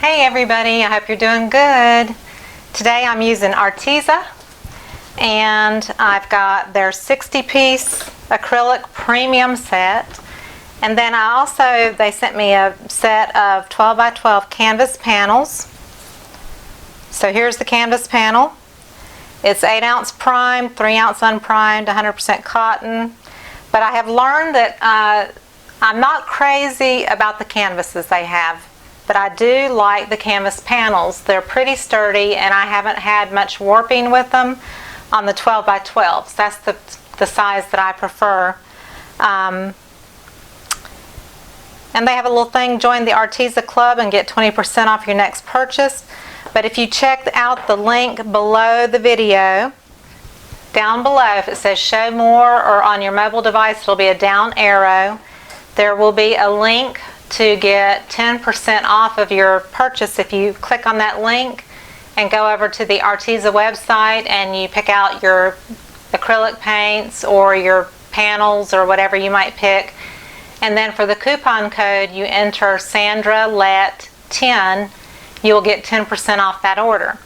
Hey everybody, I hope you're doing good. Today I'm using Arteza, and I've got their 60-piece acrylic premium set. And then they sent me a set of 12 by 12 canvas panels. So here's the canvas panel. It's 8-ounce primed, 3-ounce unprimed, 100% cotton. But I have learned that I'm not crazy about the canvases they have. But I do like the canvas panels. They're pretty sturdy, and I haven't had much warping with them on the 12 by 12s. That's the size that I prefer. And they have a little thing, join the Arteza Club and get 20% off your next purchase. But if you check out the link below the video, down below, if it says show more or on your mobile device, it'll be a down arrow. There will be a link to get 10% off of your purchase if you click on that link and go over to the Arteza website and you pick out your acrylic paints or your panels or whatever you might pick. And then for the coupon code, you enter Sandra Lett 10, you'll get 10% off that order.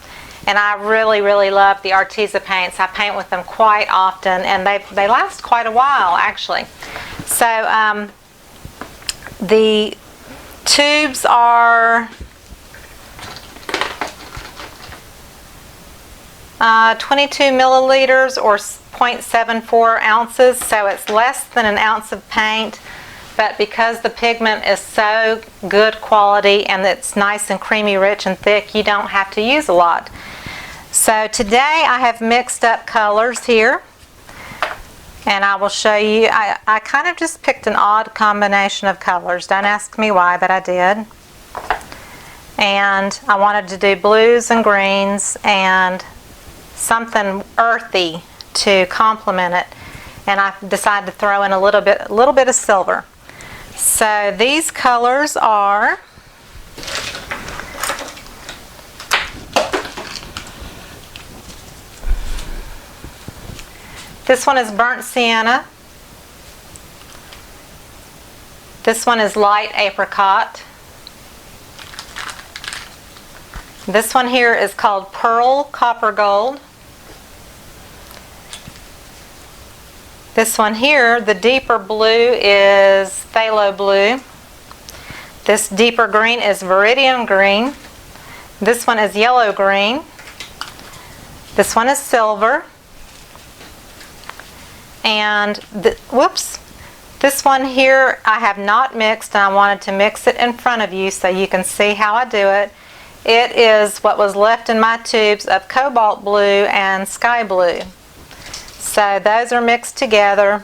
And I really love the Arteza paints. I paint with them quite often, and they last quite a while actually. So the tubes are 22 milliliters or 0.74 ounces, so it's less than an ounce of paint, but because the pigment is so good quality and it's nice and creamy, rich and thick, you don't have to use a lot. So today I have mixed up colors here, and I will show you. I kind of just picked an odd combination of colors. Don't ask me why, but I did. And I wanted to do blues and greens and something earthy to complement it. And I decided to throw in a little bit of silver. So these colors are this one is burnt sienna. This one is light apricot. This one here is called pearl copper gold. This one here, the deeper blue, is phthalo blue. This deeper green is viridian green. This one is yellow green. This one is silver. And this one here I have not mixed, and I wanted to mix it in front of you so you can see how I do it. It is what was left in my tubes of cobalt blue and sky blue. So those are mixed together.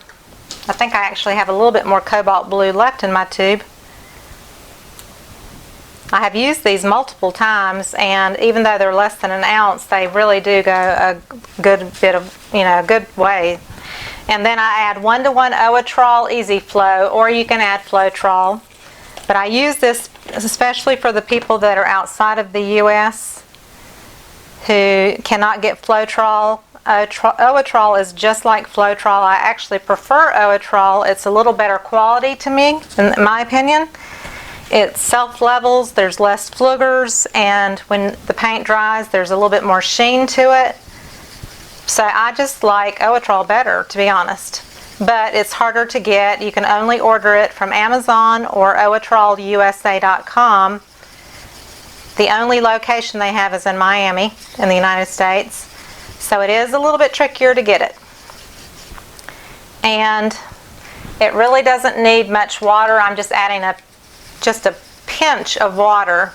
I think I actually have a little bit more cobalt blue left in my tube. I have used these multiple times, and even though they're less than an ounce, they really do go a good bit of, a good way. And then I add 1:1 Oatrol Easy Flow, or you can add Floetrol. But I use this especially for the people that are outside of the U.S. who cannot get Floetrol. Oatrol is just like Floetrol. I actually prefer Oatrol. It's a little better quality to me, in my opinion. It self-levels, there's less flugers, and when the paint dries, there's a little bit more sheen to it. So I just like Oatrol better, to be honest. But it's harder to get. You can only order it from Amazon or OatrolUSA.com. The only location they have is in Miami, in the United States. So it is a little bit trickier to get it. And it really doesn't need much water. I'm just adding just a pinch of water.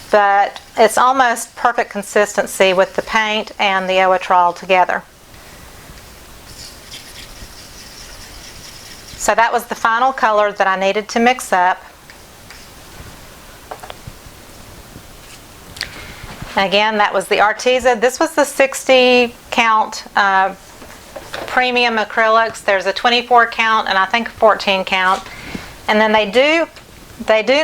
But it's almost perfect consistency with the paint and the Oatrol together. So that was the final color that I needed to mix up. Again, that was the Arteza. This was the 60 count premium acrylics. There's a 24 count and I think a 14 count. And then they do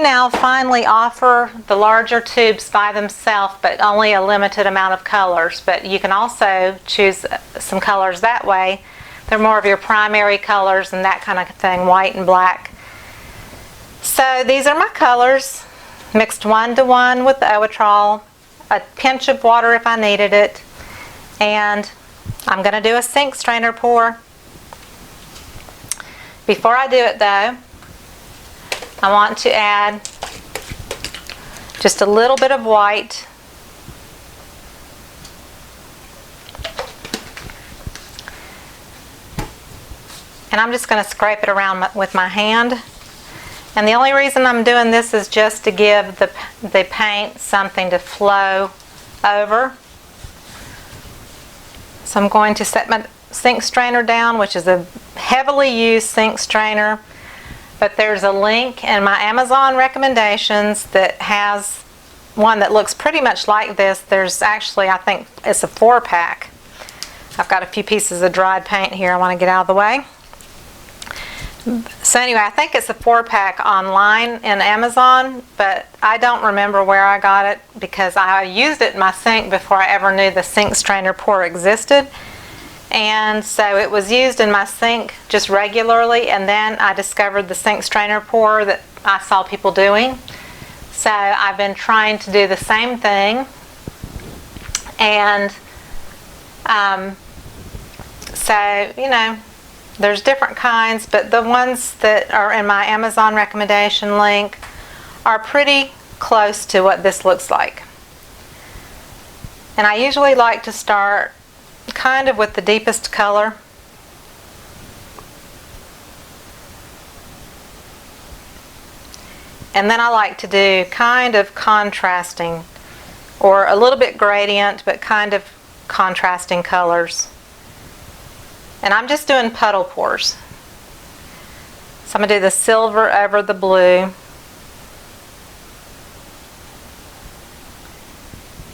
now finally offer the larger tubes by themselves, but only a limited amount of colors. But you can also choose some colors that way. They're more of your primary colors and that kind of thing, white and black. So these are my colors. mixed 1:1 with the Oatrol, a pinch of water if I needed it, and I'm going to do a sink strainer pour. Before I do it though, I want to add just a little bit of white. And I'm just going to scrape it around with my hand. And the only reason I'm doing this is just to give the paint something to flow over. So I'm going to set my sink strainer down, which is a heavily used sink strainer. But there's a link in my Amazon recommendations that has one that looks pretty much like this. There's actually, I think it's a 4-pack. I've got a few pieces of dried paint here I want to get out of the way. So anyway, I think it's a 4-pack online in Amazon, but I don't remember where I got it because I used it in my sink before I ever knew the sink strainer pour existed. And so it was used in my sink just regularly, and then I discovered the sink strainer pour that I saw people doing. So I've been trying to do the same thing. And so, you know, there's different kinds, but the ones that are in my Amazon recommendation link are pretty close to what this looks like. And I usually like to start kind of with the deepest color. And then I like to do kind of contrasting, or a little bit gradient, but kind of contrasting colors. And I'm just doing puddle pours. So I'm going to do the silver over the blue.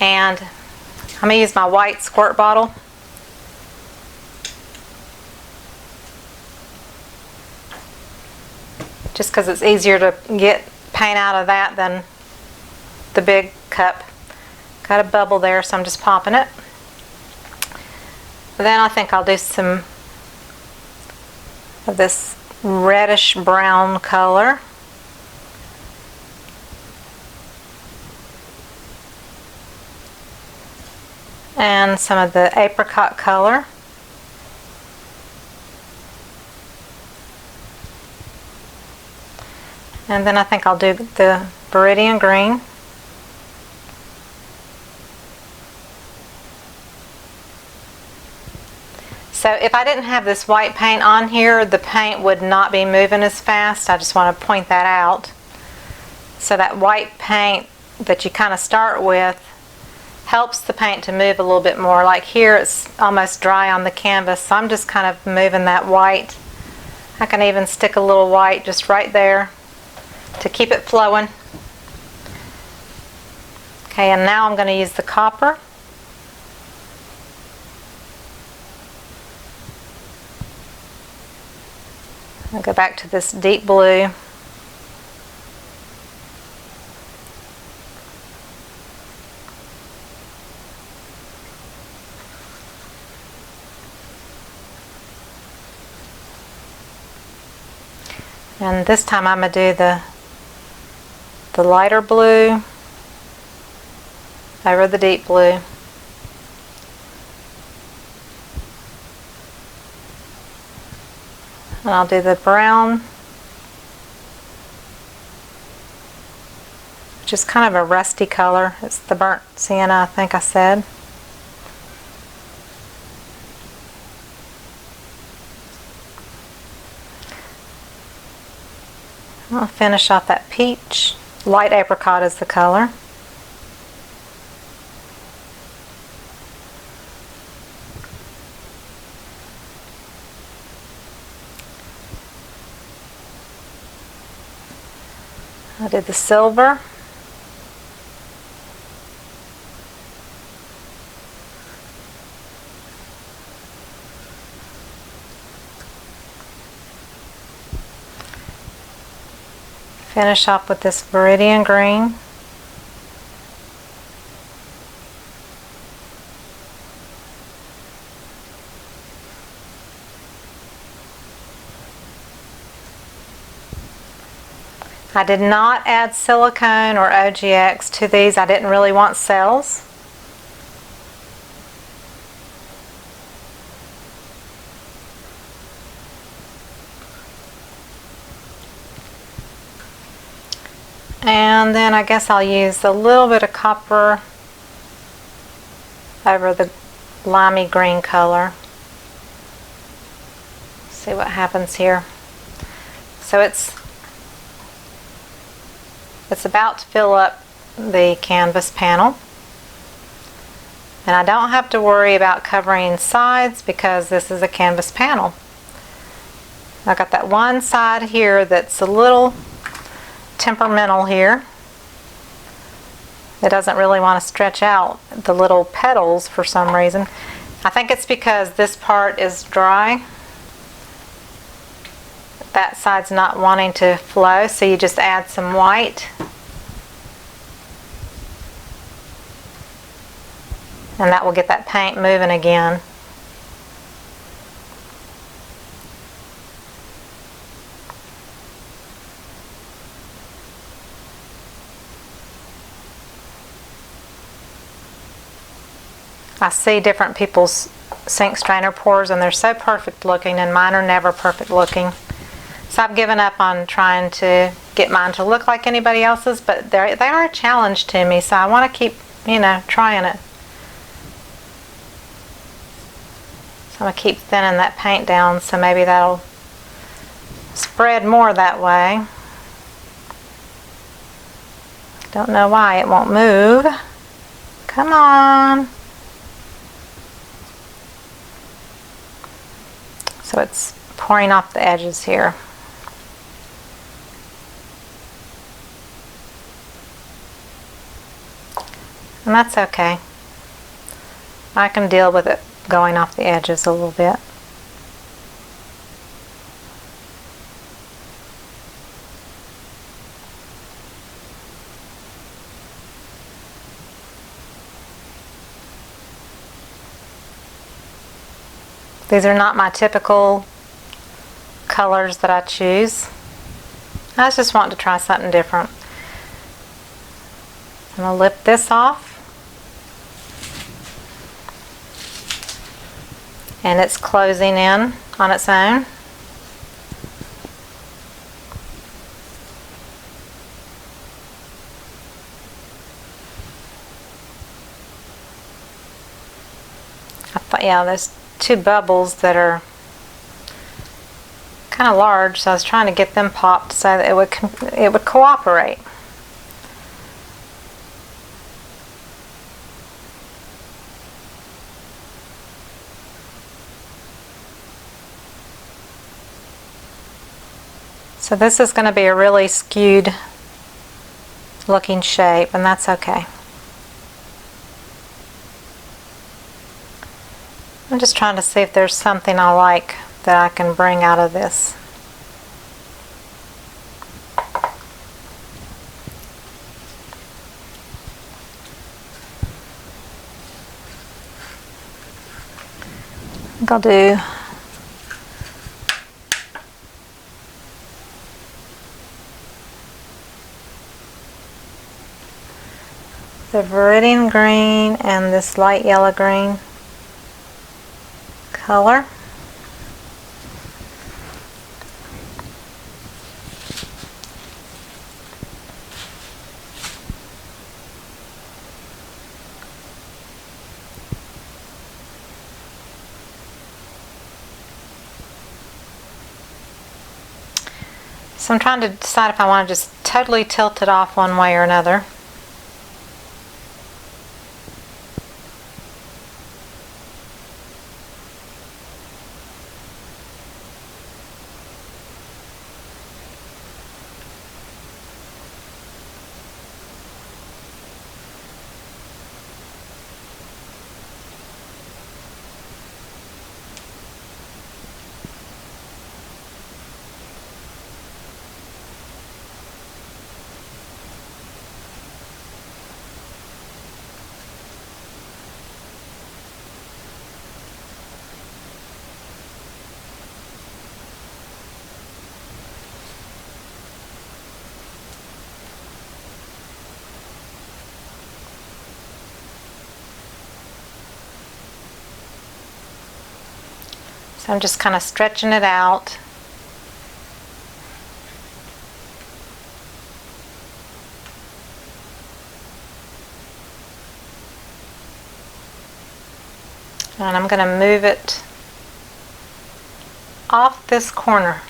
And I'm going to use my white squirt bottle. Just because it's easier to get paint out of that than the big cup. Got a bubble there, so I'm just popping it. Then I think I'll do some of this reddish brown color. And some of the apricot color. And then I think I'll do the Viridian green. So if I didn't have this white paint on here, the paint would not be moving as fast. I just want to point that out. So that white paint that you kind of start with helps the paint to move a little bit more. Like here it's almost dry on the canvas, so I'm just kind of moving that white. I can even stick a little white just right there to keep it flowing. Okay, and now I'm going to use the copper. I'll go back to this deep blue. And this time I'm going to do the lighter blue over the deep blue. And I'll do the brown, which is kind of a rusty color. It's the burnt sienna, I think I said. I'll finish off that peach. Light apricot is the color. I did the silver. Finish off with this Viridian green. I did not add silicone or OGX to these. I didn't really want cells. And then I guess I'll use a little bit of copper over the limey green color. See what happens here. So it's about to fill up the canvas panel. And I don't have to worry about covering sides because this is a canvas panel. I got that one side here that's a little temperamental here. It doesn't really want to stretch out the little petals for some reason. I think it's because this part is dry. That side's not wanting to flow, so you just add some white. And that will get that paint moving again. I see different people's sink strainer pours and they're so perfect looking, and mine are never perfect looking. So I've given up on trying to get mine to look like anybody else's, but they are a challenge to me, so I want to keep, trying it. So I'm going to keep thinning that paint down so maybe that'll spread more that way. Don't know why it won't move. Come on. So it's pouring off the edges here. And that's okay. I can deal with it going off the edges a little bit. These are not my typical colors that I choose. I just want to try something different. I'm going to lip this off. And it's closing in on its own. Yeah, there's two bubbles that are kind of large, so I was trying to get them popped so that it would cooperate. So this is going to be a really skewed looking shape, and that's okay. I'm just trying to see if there's something I like that I can bring out of this. I think I'll do the viridian green and this light yellow green color. So I'm trying to decide if I want to just totally tilt it off one way or another. So I'm just kind of stretching it out. And I'm going to move it off this corner,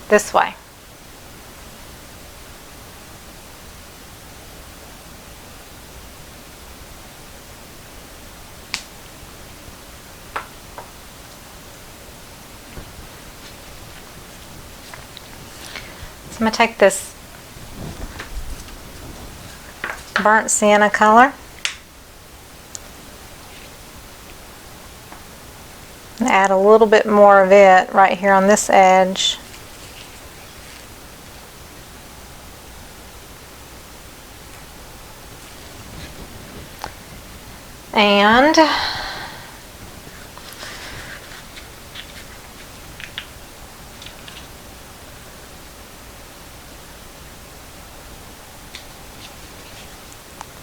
this way. So I'm going to take this burnt sienna color and add a little bit more of it right here on this edge. And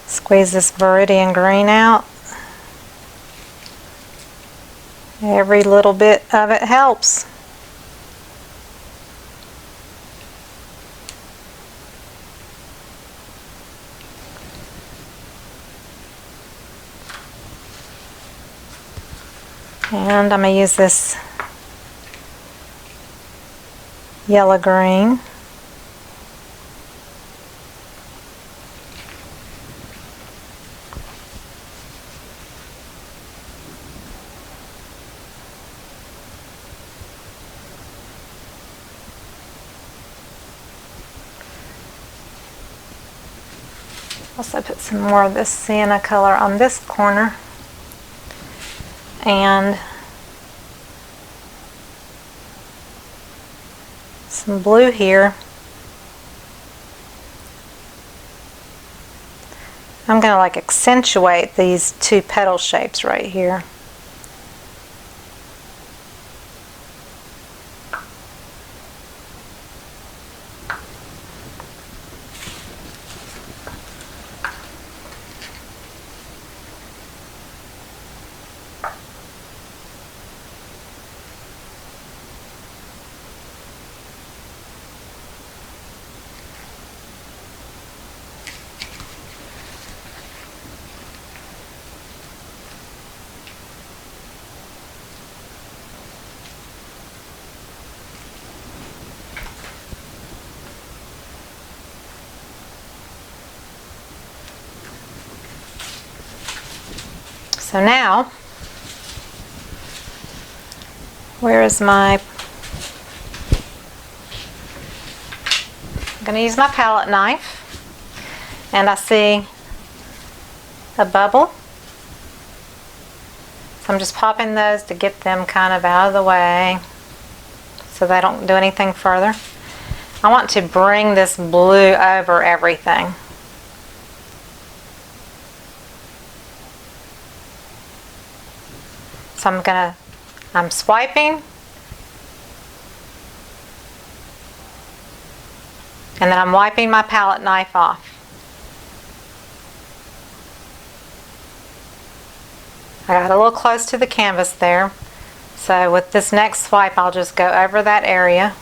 squeeze this viridian green out. Every little bit of it helps. And I'm going to use this yellow green. Also put some more of this sienna color on this corner and some blue here. I'm going to like accentuate these two petal shapes right here. So now, where is my, I'm going to use my palette knife, and I see a bubble. So I'm just popping those to get them kind of out of the way so they don't do anything further. I want to bring this blue over everything. So I'm swiping, and then I'm wiping my palette knife off. I got a little close to the canvas there, so with this next swipe I'll just go over that area.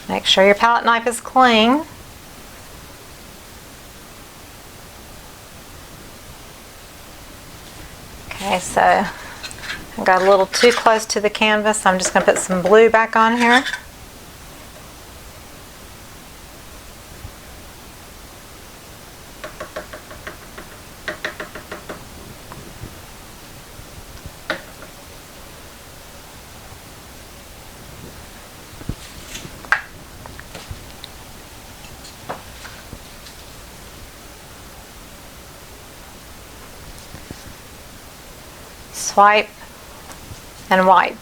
Make sure your palette knife is clean. Okay, so I got a little too close to the canvas. I'm just going to put some blue back on here. Swipe and wipe.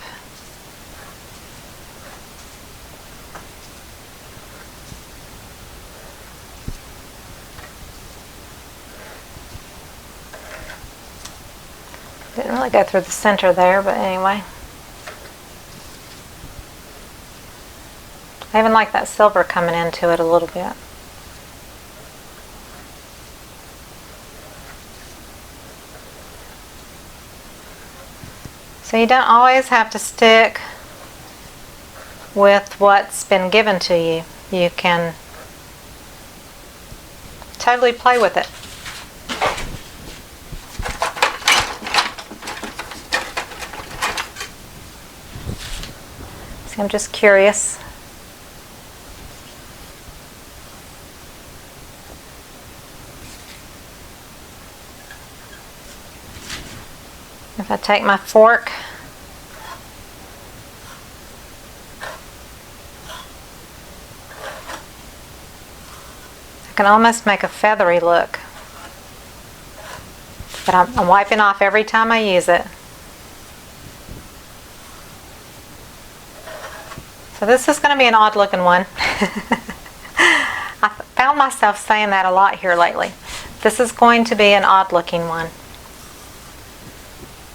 Didn't really go through the center there, but anyway. I even like that silver coming into it a little bit. So you don't always have to stick with what's been given to you. You can totally play with it. See, I'm just curious. If I take my fork, I can almost make a feathery look. But I'm wiping off every time I use it. So this is going to be an odd looking one. I found myself saying that a lot here lately. This is going to be an odd looking one.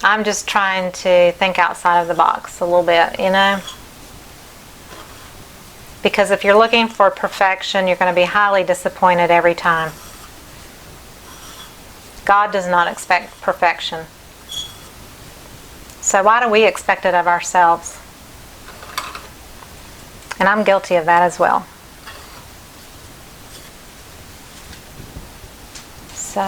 I'm just trying to think outside of the box a little bit, you know? Because if you're looking for perfection, you're going to be highly disappointed every time. God does not expect perfection. So why do we expect it of ourselves? And I'm guilty of that as well. So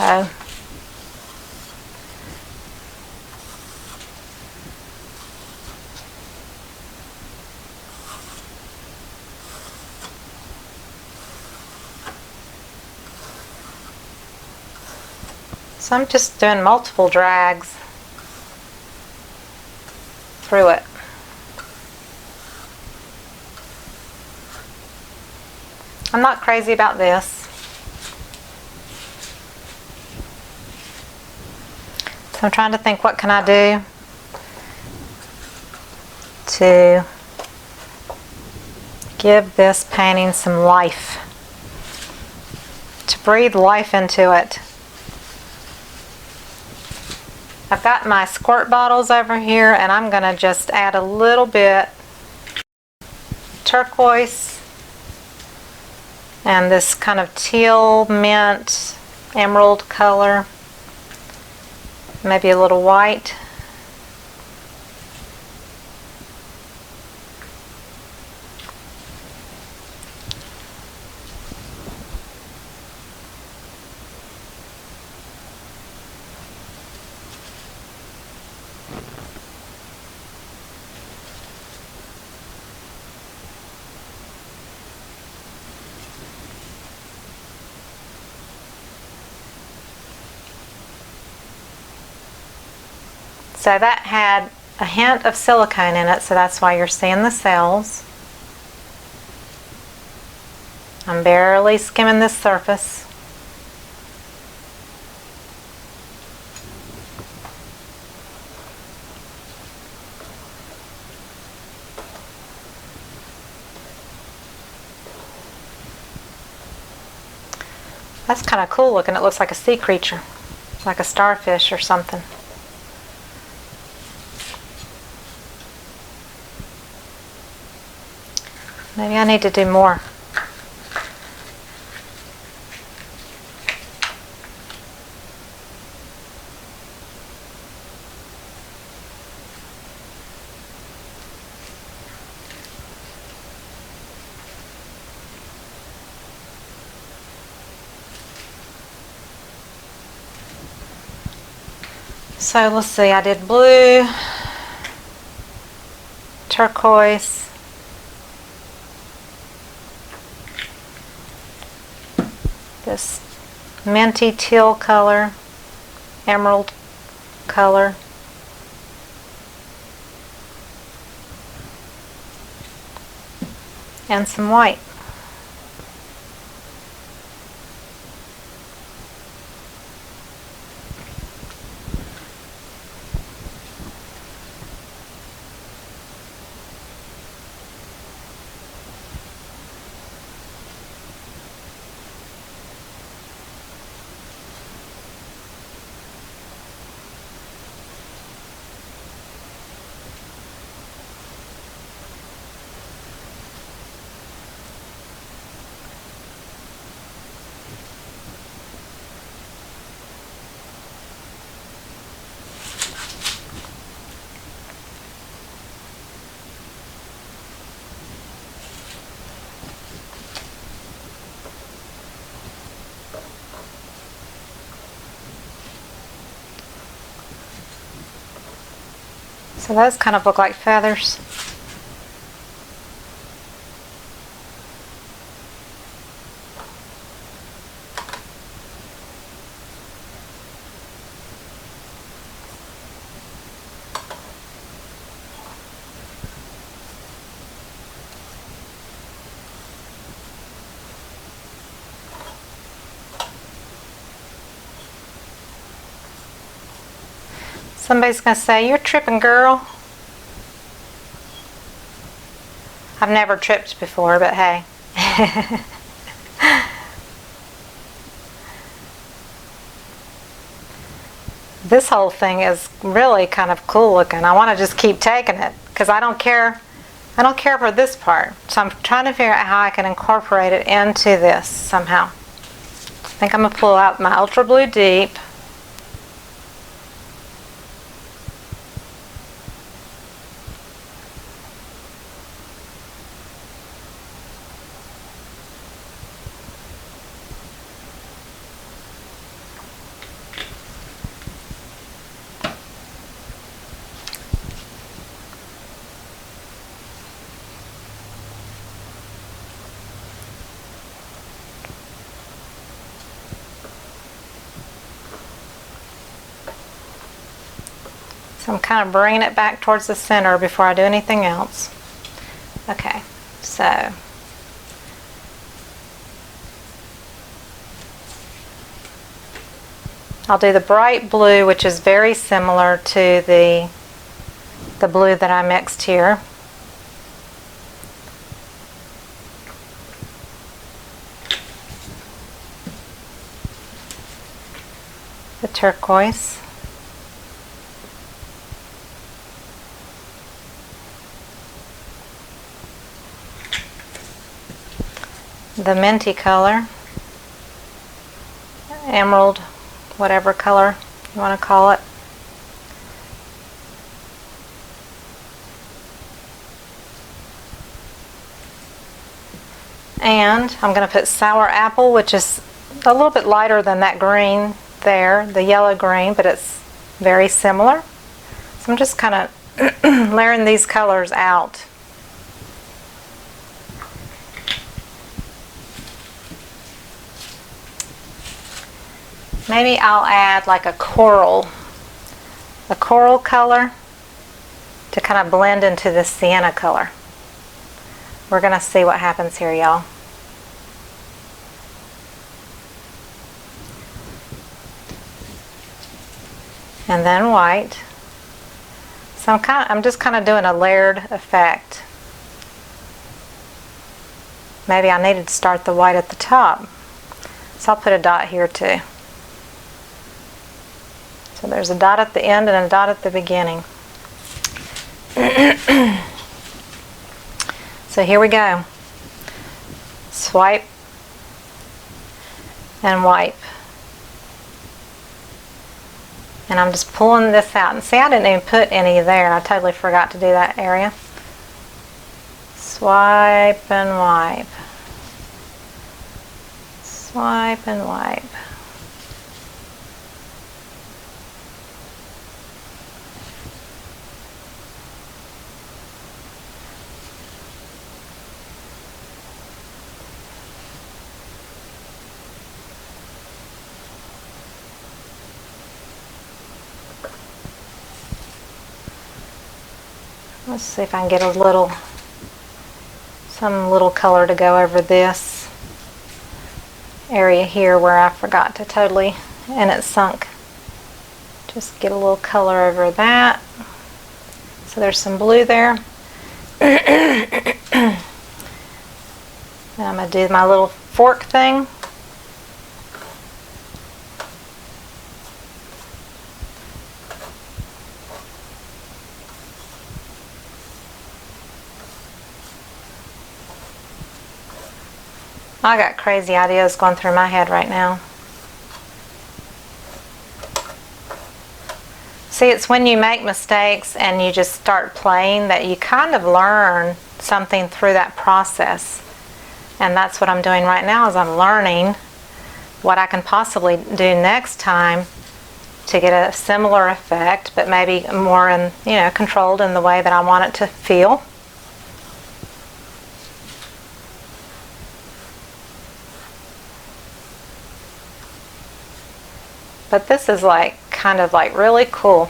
I'm just doing multiple drags through it. I'm not crazy about this. So I'm trying to think, what can I do to give this painting some life, to breathe life into it. I've got my squirt bottles over here, and I'm going to just add a little bit turquoise and this kind of teal mint emerald color, maybe a little white. So that had a hint of silicone in it, so that's why you're seeing the cells. I'm barely skimming this surface. That's kind of cool looking. It looks like a sea creature, like a starfish or something. Maybe I need to do more. So let's see, I did blue, turquoise, this minty teal color, emerald color, and some white. So those kind of look like feathers. Somebody's going to say, "You're tripping, girl." I've never tripped before, but hey. This whole thing is really kind of cool looking. I want to just keep taking it because I don't care for this part. So I'm trying to figure out how I can incorporate it into this somehow. I think I'm going to pull out my Ultra Blue Deep. So I'm kind of bringing it back towards the center before I do anything else. Okay, so I'll do the bright blue, which is very similar to the blue that I mixed here. The turquoise. The minty color, emerald, whatever color you want to call it. And I'm going to put sour apple, which is a little bit lighter than that green there, the yellow green, but it's very similar. So I'm just kind of layering these colors out. Maybe I'll add like a coral color to kind of blend into this sienna color. We're going to see what happens here, y'all. And then white. So I'm just kind of doing a layered effect. Maybe I needed to start the white at the top. So I'll put a dot here too. So there's a dot at the end and a dot at the beginning. So here we go. Swipe and wipe. And I'm just pulling this out. And see, I didn't even put any there. I totally forgot to do that area. Swipe and wipe. Swipe and wipe. Let's see if I can get some little color to go over this area here where I forgot to totally, and it sunk. Just get a little color over that. So there's some blue there. And I'm going to do my little fork thing. I got crazy ideas going through my head right now. See, it's when you make mistakes and you just start playing that you kind of learn something through that process. And that's what I'm doing right now, is I'm learning what I can possibly do next time to get a similar effect, but maybe more in, controlled in the way that I want it to feel. But this is kind of really cool.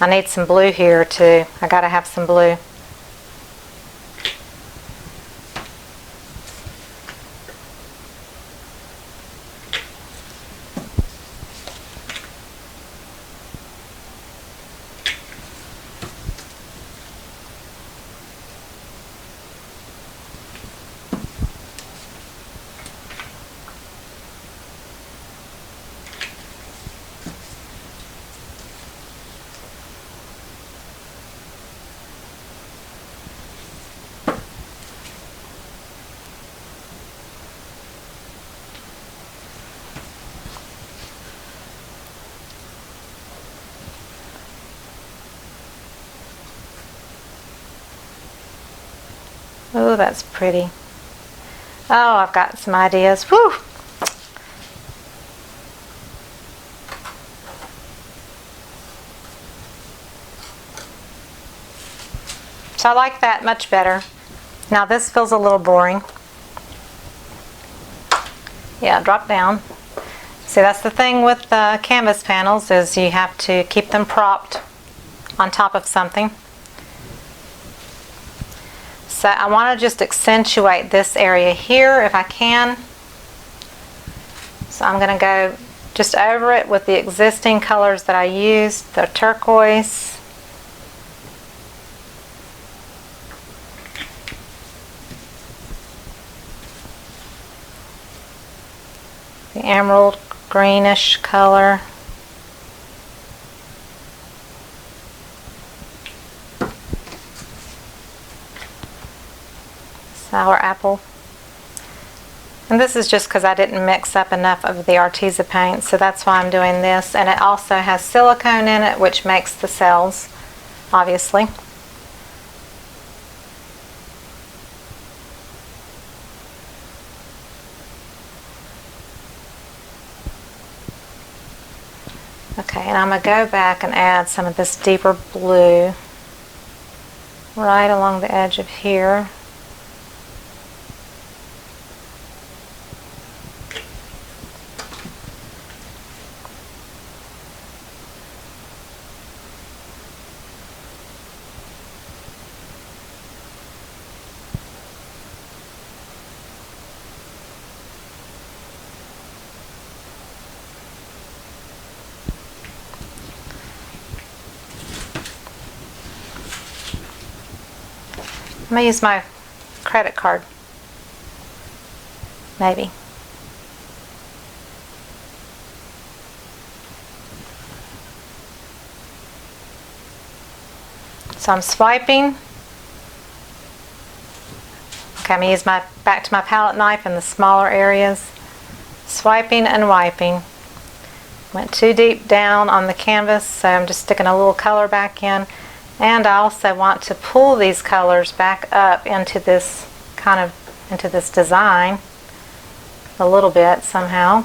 I need some blue here too. I gotta have some blue. Oh, that's pretty. Oh, I've got some ideas. Whew! So I like that much better. Now this feels a little boring. Yeah, drop down. See, that's the thing with the canvas panels, is you have to keep them propped on top of something. So I want to just accentuate this area here if I can. So I'm going to go just over it with the existing colors that I used, the turquoise, the emerald greenish color, sour apple. And this is just because I didn't mix up enough of the Arteza paint, so that's why I'm doing this. And it also has silicone in it, which makes the cells, obviously. Okay, and I'm going to go back and add some of this deeper blue right along the edge of here. I'm going to use my credit card, maybe. So I'm swiping. Okay, I'm going to use back to my palette knife in the smaller areas. Swiping and wiping. Went too deep down on the canvas, so I'm just sticking a little color back in. And I also want to pull these colors back up into this design a little bit somehow.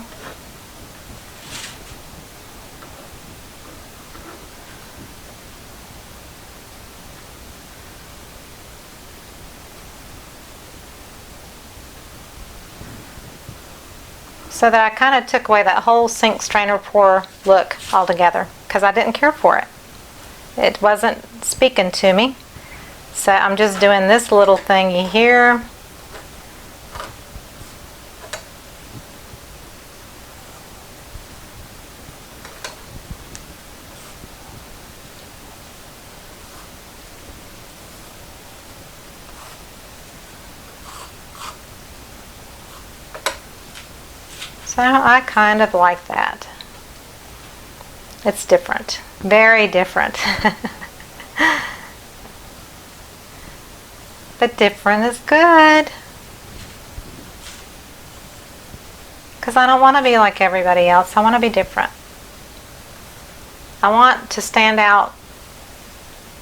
So that I kind of took away that whole sink strainer pour look altogether, because I didn't care for it. It wasn't speaking to me. So I'm just doing this little thingy here. So I kind of like that. It's different. Very different. But different is good. Because I don't want to be like everybody else. I want to be different. I want to stand out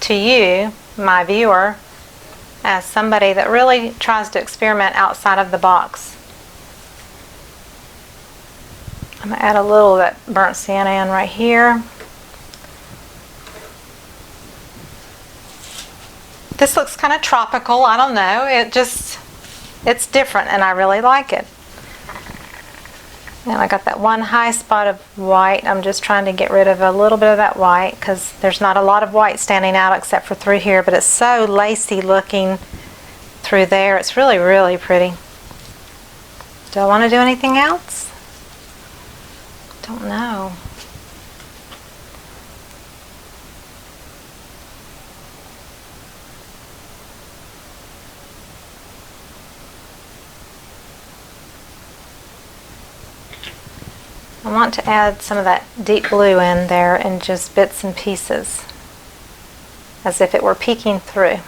to you, my viewer, as somebody that really tries to experiment outside of the box. I'm going to add a little of that burnt sienna in right here. This looks kind of tropical. I don't know. It's different and I really like it. And I got that one high spot of white. I'm just trying to get rid of a little bit of that white because there's not a lot of white standing out except for through here, but it's so lacy looking through there. It's really, really pretty. Do I want to do anything else? Don't know. I want to add some of that deep blue in there in just bits and pieces, as if it were peeking through.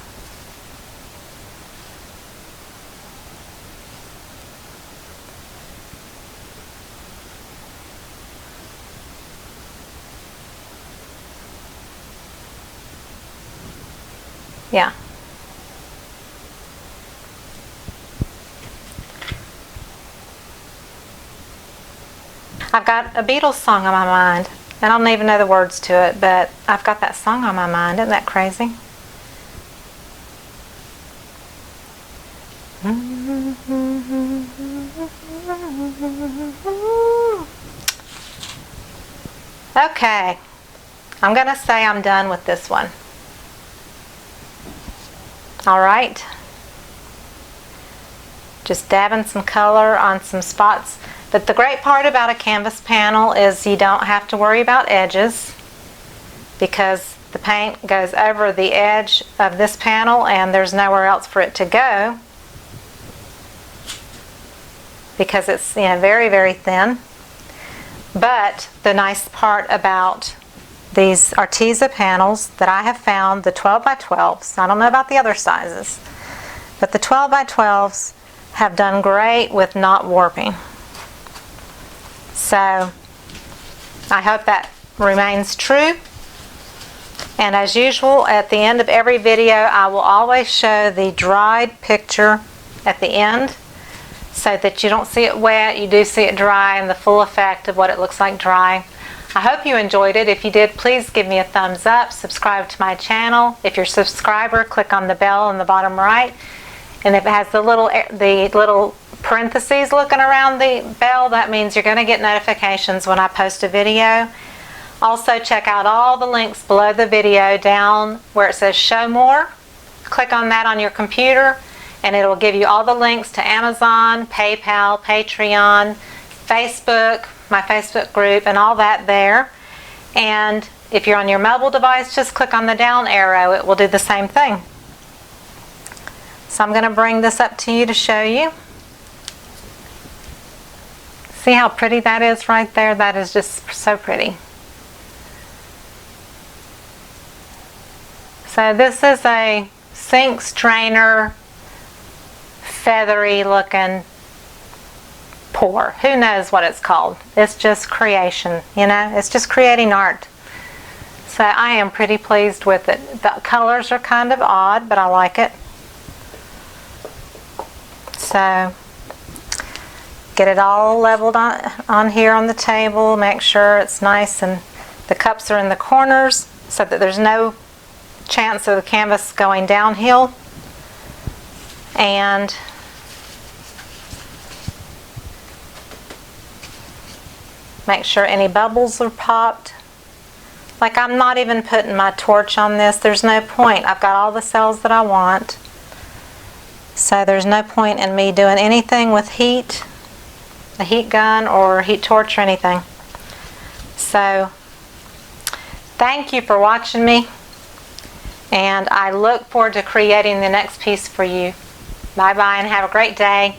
Yeah. I've got a Beatles song on my mind. I don't even know the words to it, but I've got that song on my mind. Isn't that crazy? Okay. I'm going to say I'm done with this one. All right. Just dabbing some color on some spots. But the great part about a canvas panel is you don't have to worry about edges because the paint goes over the edge of this panel and there's nowhere else for it to go because it's, you know, very, very thin. But the nice part about these Arteza panels that I have found, the 12 by 12s, I don't know about the other sizes, but the 12 by 12s have done great with not warping. So I hope that remains true. And as usual, at the end of every video, I will always show the dried picture at the end so that you don't see it wet, you do see it dry and the full effect of what it looks like dry. I hope you enjoyed it. If you did, please give me a thumbs up, subscribe to my channel. If you're a subscriber, click on the bell in the bottom right. And if it has the little parentheses looking around the bell, that means you're going to get notifications when I post a video. Also, check out all the links below the video down where it says show more. Click on that on your computer and it will give you all the links to Amazon, PayPal, Patreon, Facebook, my Facebook group, and all that there. And if you're on your mobile device, just click on the down arrow. It will do the same thing. So I'm going to bring this up to you to show you. See how pretty that is right there? That is just so pretty. So this is a sink strainer, feathery looking pour. Who knows what it's called? It's just creation, you know? It's just creating art. So I am pretty pleased with it. The colors are kind of odd, but I like it. So get it all leveled on here on the table. Make sure it's nice and the cups are in the corners so that there's no chance of the canvas going downhill. And make sure any bubbles are popped. Like, I'm not even putting my torch on this. There's no point. I've got all the cells that I want. So there's no point in me doing anything with heat, a heat gun or heat torch or anything. So thank you for watching me, and I look forward to creating the next piece for you. Bye bye and have a great day.